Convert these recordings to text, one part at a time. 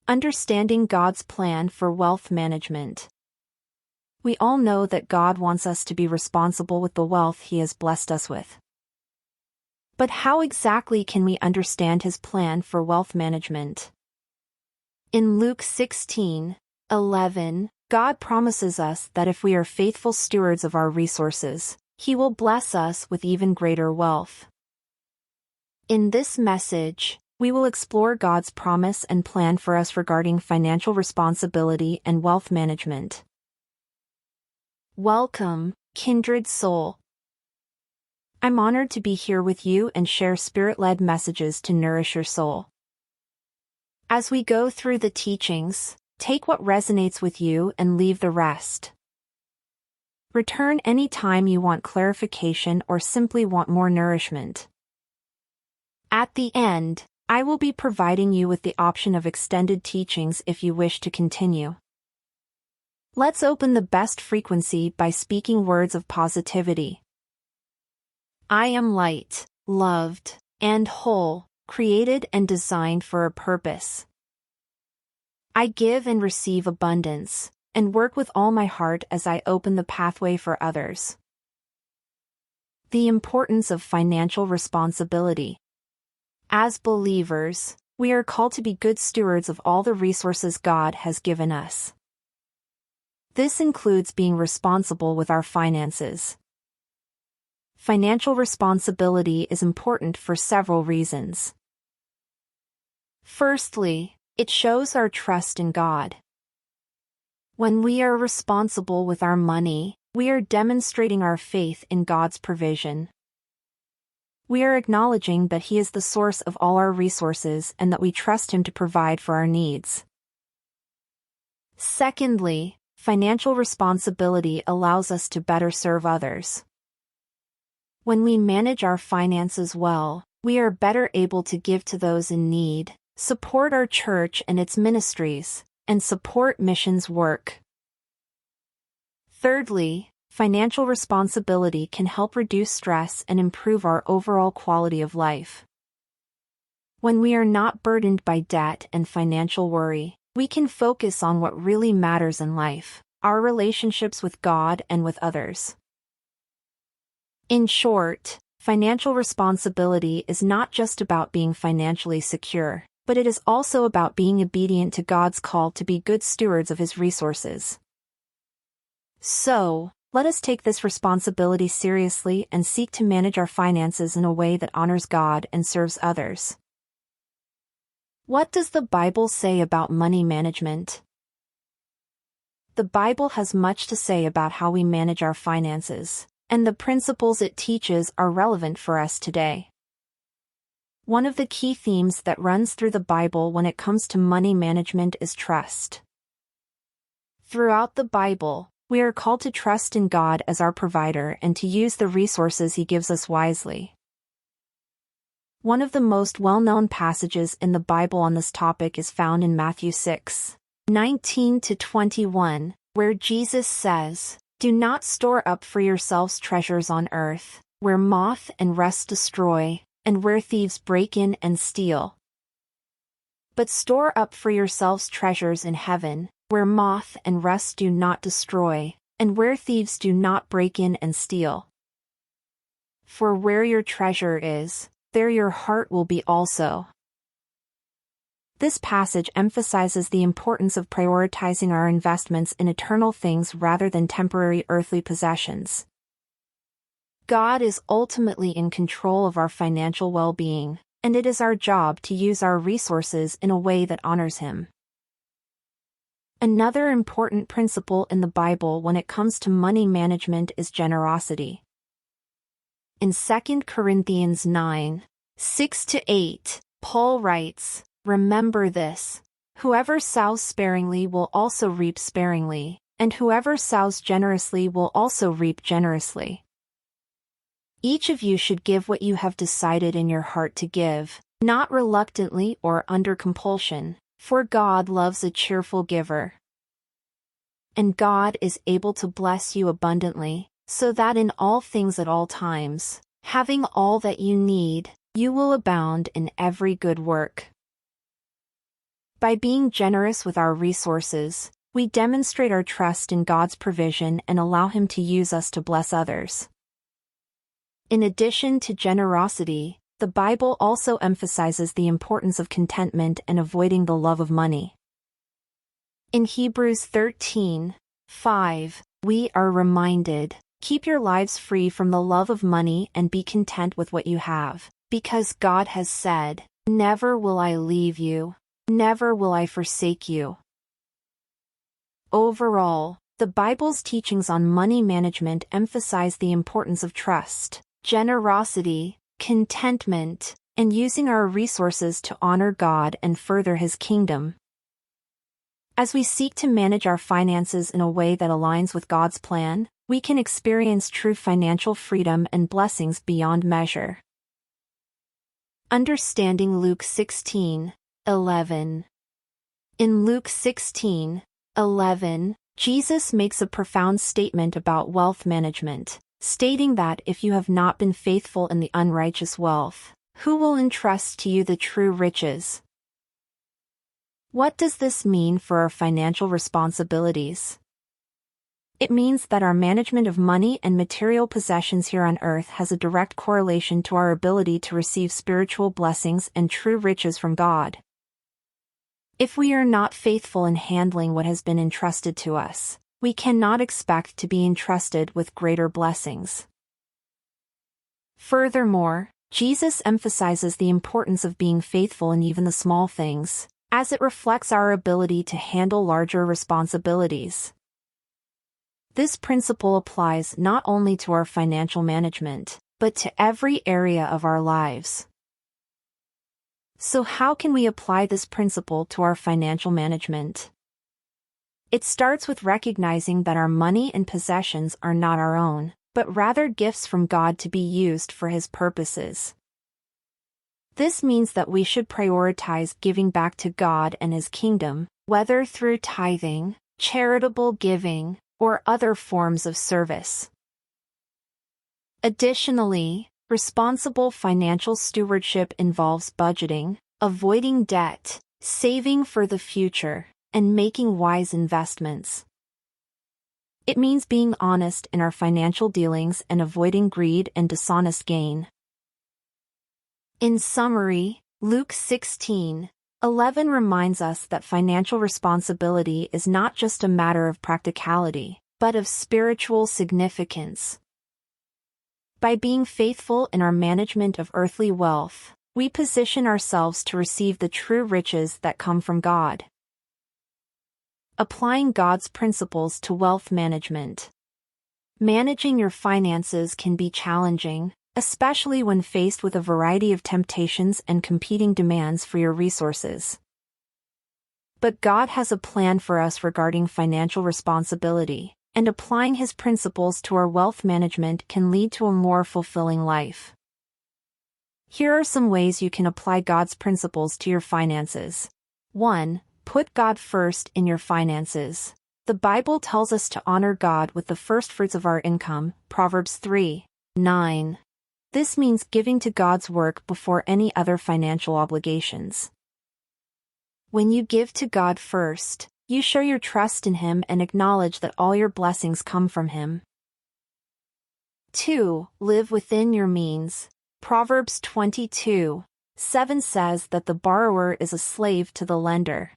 Understanding God's plan for wealth management. We all know that God wants us to be responsible with the wealth He has blessed us with. But how exactly can we understand His plan for wealth management? In Luke 16:11, God promises us that if we are faithful stewards of our resources, He will bless us with even greater wealth. In this message, we will explore God's promise and plan for us regarding financial responsibility and wealth management. Welcome, kindred soul. I'm honored to be here with you and share spirit-led messages to nourish your soul. As we go through the teachings, take what resonates with you and leave the rest. Return any time you want clarification or simply want more nourishment. At the end, I will be providing you with the option of extended teachings if you wish to continue. Let's open the best frequency by speaking words of positivity. I am light, loved, and whole, created and designed for a purpose. I give and receive abundance, and work with all my heart as I open the pathway for others. The importance of financial responsibility. As believers, we are called to be good stewards of all the resources God has given us. This includes being responsible with our finances. Financial responsibility is important for several reasons. Firstly, it shows our trust in God. When we are responsible with our money, we are demonstrating our faith in God's provision. We are acknowledging that He is the source of all our resources and that we trust Him to provide for our needs. Secondly, financial responsibility allows us to better serve others. When we manage our finances well, we are better able to give to those in need, support our church and its ministries, and support missions work. Thirdly, financial responsibility can help reduce stress and improve our overall quality of life. When we are not burdened by debt and financial worry, we can focus on what really matters in life, our relationships with God and with others. In short, financial responsibility is not just about being financially secure, but it is also about being obedient to God's call to be good stewards of His resources. So, let us take this responsibility seriously and seek to manage our finances in a way that honors God and serves others. What does the Bible say about money management? The Bible has much to say about how we manage our finances, and the principles it teaches are relevant for us today. One of the key themes that runs through the Bible when it comes to money management is trust. Throughout the Bible, we are called to trust in God as our provider and to use the resources He gives us wisely. One of the most well-known passages in the Bible on this topic is found in Matthew 6:19-21, where Jesus says, "Do not store up for yourselves treasures on earth, where moth and rust destroy, and where thieves break in and steal. But store up for yourselves treasures in heaven, where moth and rust do not destroy, and where thieves do not break in and steal. For where your treasure is, there your heart will be also." This passage emphasizes the importance of prioritizing our investments in eternal things rather than temporary earthly possessions. God is ultimately in control of our financial well-being, and it is our job to use our resources in a way that honors Him. Another important principle in the Bible when it comes to money management is generosity. In 2 Corinthians 9:6-8, Paul writes, "Remember this: whoever sows sparingly will also reap sparingly, and whoever sows generously will also reap generously. Each of you should give what you have decided in your heart to give, not reluctantly or under compulsion, for God loves a cheerful giver. And God is able to bless you abundantly, so that in all things at all times, having all that you need, you will abound in every good work." By being generous with our resources, we demonstrate our trust in God's provision and allow Him to use us to bless others. In addition to generosity, the Bible also emphasizes the importance of contentment and avoiding the love of money. In Hebrews 13:5, we are reminded, "Keep your lives free from the love of money and be content with what you have, because God has said, 'Never will I leave you, never will I forsake you.'" Overall, the Bible's teachings on money management emphasize the importance of trust, generosity, contentment, and using our resources to honor God and further His kingdom. As we seek to manage our finances in a way that aligns with God's plan, we can experience true financial freedom and blessings beyond measure. Understanding Luke 16:11. In Luke 16:11, Jesus makes a profound statement about wealth management, stating that if you have not been faithful in the unrighteous wealth, who will entrust to you the true riches? What does this mean for our financial responsibilities? It means that our management of money and material possessions here on earth has a direct correlation to our ability to receive spiritual blessings and true riches from God. If we are not faithful in handling what has been entrusted to us, we cannot expect to be entrusted with greater blessings. Furthermore, Jesus emphasizes the importance of being faithful in even the small things, as it reflects our ability to handle larger responsibilities. This principle applies not only to our financial management, but to every area of our lives. So how can we apply this principle to our financial management? It starts with recognizing that our money and possessions are not our own, but rather gifts from God to be used for His purposes. This means that we should prioritize giving back to God and His kingdom, whether through tithing, charitable giving, or other forms of service. Additionally, responsible financial stewardship involves budgeting, avoiding debt, saving for the future, and making wise investments. It means being honest in our financial dealings and avoiding greed and dishonest gain. In summary, Luke 16:11 reminds us that financial responsibility is not just a matter of practicality, but of spiritual significance. By being faithful in our management of earthly wealth, we position ourselves to receive the true riches that come from God. Applying God's principles to wealth management. Managing your finances can be challenging, especially when faced with a variety of temptations and competing demands for your resources. But God has a plan for us regarding financial responsibility, and applying His principles to our wealth management can lead to a more fulfilling life. Here are some ways you can apply God's principles to your finances. 1. Put God first in your finances. The Bible tells us to honor God with the first fruits of our income, Proverbs 3:9. This means giving to God's work before any other financial obligations. When you give to God first, you show your trust in Him and acknowledge that all your blessings come from Him. 2. Live within your means. Proverbs 22:7 says that the borrower is a slave to the lender.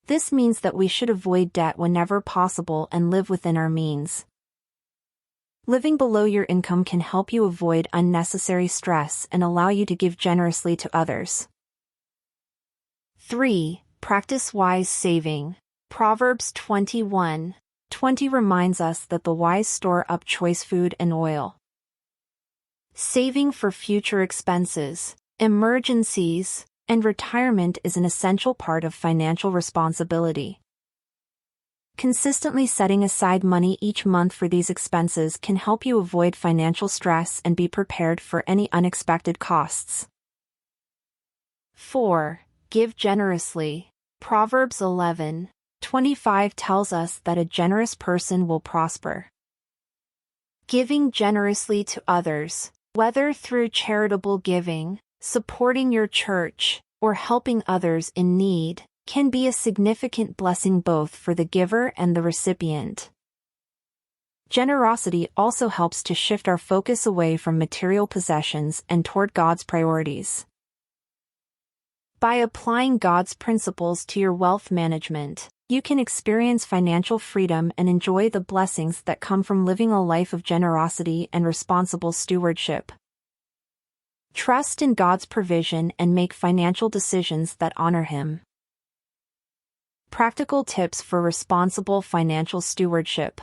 This means that we should avoid debt whenever possible and live within our means. Living below your income can help you avoid unnecessary stress and allow you to give generously to others. 3. Practice wise saving. Proverbs 21:20 reminds us that the wise store up choice food and oil. Saving for future expenses, emergencies, and retirement is an essential part of financial responsibility. Consistently setting aside money each month for these expenses can help you avoid financial stress and be prepared for any unexpected costs. 4. Give generously. Proverbs 11:25 tells us that a generous person will prosper. Giving generously to others, whether through charitable giving, supporting your church, or helping others in need, can be a significant blessing both for the giver and the recipient. Generosity also helps to shift our focus away from material possessions and toward God's priorities. By applying God's principles to your wealth management, you can experience financial freedom and enjoy the blessings that come from living a life of generosity and responsible stewardship. Trust in God's provision and make financial decisions that honor Him. Practical tips for responsible financial stewardship.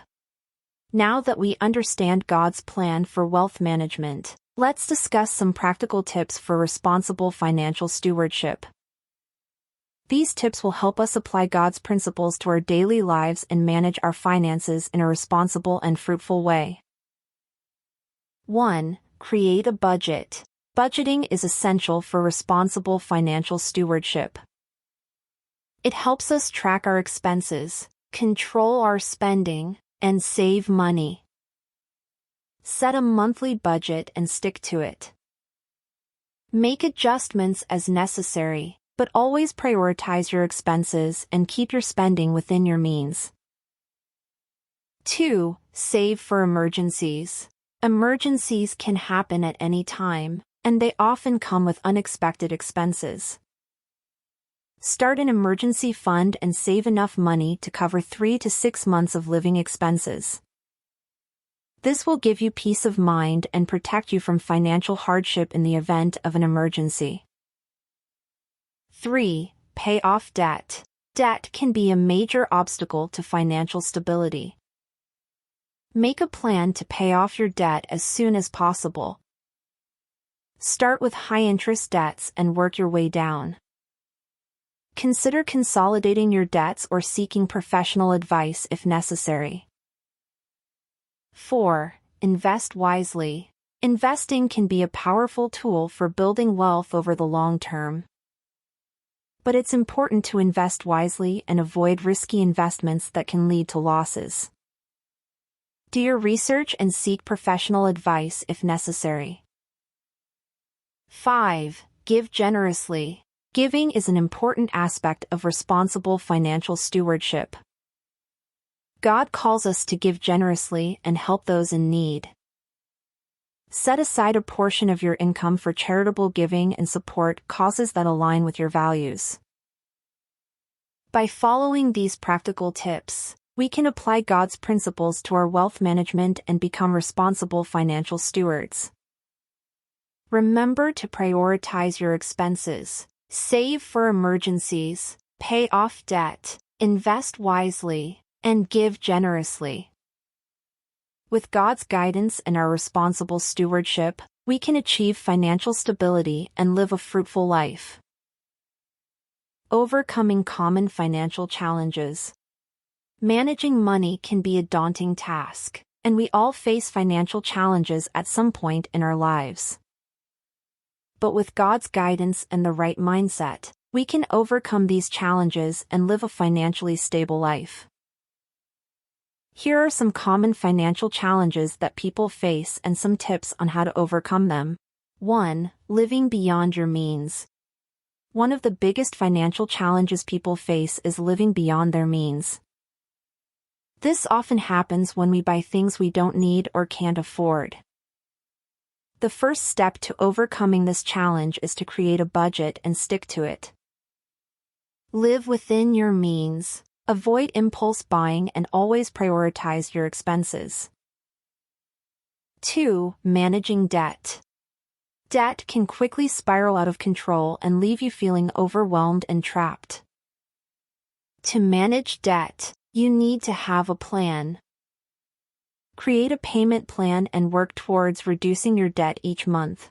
Now that we understand God's plan for wealth management, let's discuss some practical tips for responsible financial stewardship. These tips will help us apply God's principles to our daily lives and manage our finances in a responsible and fruitful way. 1. Create a budget. Budgeting is essential for responsible financial stewardship. It helps us track our expenses, control our spending, and save money. Set a monthly budget and stick to it. Make adjustments as necessary, but always prioritize your expenses and keep your spending within your means. 2. Save for emergencies. Emergencies can happen at any time, and they often come with unexpected expenses. Start an emergency fund and save enough money to cover 3 to 6 months of living expenses. This will give you peace of mind and protect you from financial hardship in the event of an emergency. 3. Pay off debt. Debt can be a major obstacle to financial stability. Make a plan to pay off your debt as soon as possible. Start with high-interest debts and work your way down. Consider consolidating your debts or seeking professional advice if necessary. 4. Invest wisely. Investing can be a powerful tool for building wealth over the long term. But it's important to invest wisely and avoid risky investments that can lead to losses. Do your research and seek professional advice if necessary. 5. Give generously. Giving is an important aspect of responsible financial stewardship. God calls us to give generously and help those in need. Set aside a portion of your income for charitable giving and support causes that align with your values. By following these practical tips, we can apply God's principles to our wealth management and become responsible financial stewards. Remember to prioritize your expenses, save for emergencies, pay off debt, invest wisely, and give generously. With God's guidance and our responsible stewardship, we can achieve financial stability and live a fruitful life. Overcoming common financial challenges. Managing money can be a daunting task, and we all face financial challenges at some point in our lives. But with God's guidance and the right mindset, we can overcome these challenges and live a financially stable life. Here are some common financial challenges that people face and some tips on how to overcome them. 1. Living beyond your means. One of the biggest financial challenges people face is living beyond their means. This often happens when we buy things we don't need or can't afford. The first step to overcoming this challenge is to create a budget and stick to it. Live within your means, avoid impulse buying and always prioritize your expenses. 2. Managing debt. Debt can quickly spiral out of control and leave you feeling overwhelmed and trapped. To manage debt, you need to have a plan. Create a payment plan and work towards reducing your debt each month.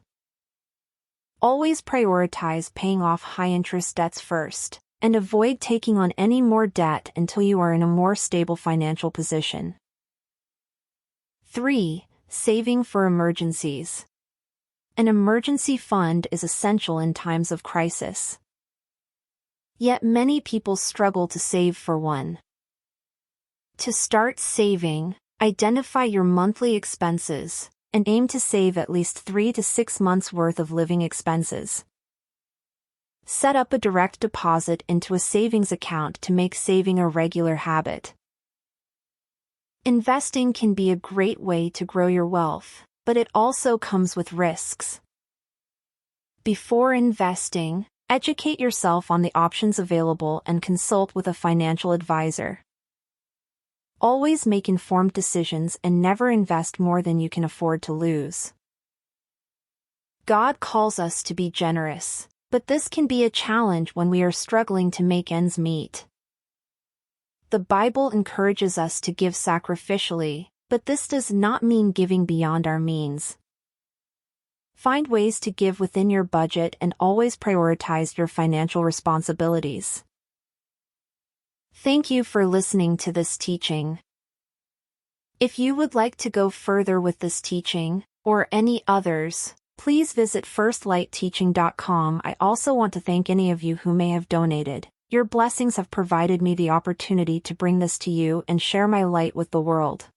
Always prioritize paying off high-interest debts first, and avoid taking on any more debt until you are in a more stable financial position. 3. Saving for emergencies. An emergency fund is essential in times of crisis. Yet many people struggle to save for one. To start saving, identify your monthly expenses, and aim to save at least 3 to 6 months' worth of living expenses. Set up a direct deposit into a savings account to make saving a regular habit. Investing can be a great way to grow your wealth, but it also comes with risks. Before investing, educate yourself on the options available and consult with a financial advisor. Always make informed decisions and never invest more than you can afford to lose. God calls us to be generous, but this can be a challenge when we are struggling to make ends meet. The Bible encourages us to give sacrificially, but this does not mean giving beyond our means. Find ways to give within your budget and always prioritize your financial responsibilities. Thank you for listening to this teaching. If you would like to go further with this teaching, or any others, please visit firstlightteaching.com. I also want to thank any of you who may have donated. Your blessings have provided me the opportunity to bring this to you and share my light with the world.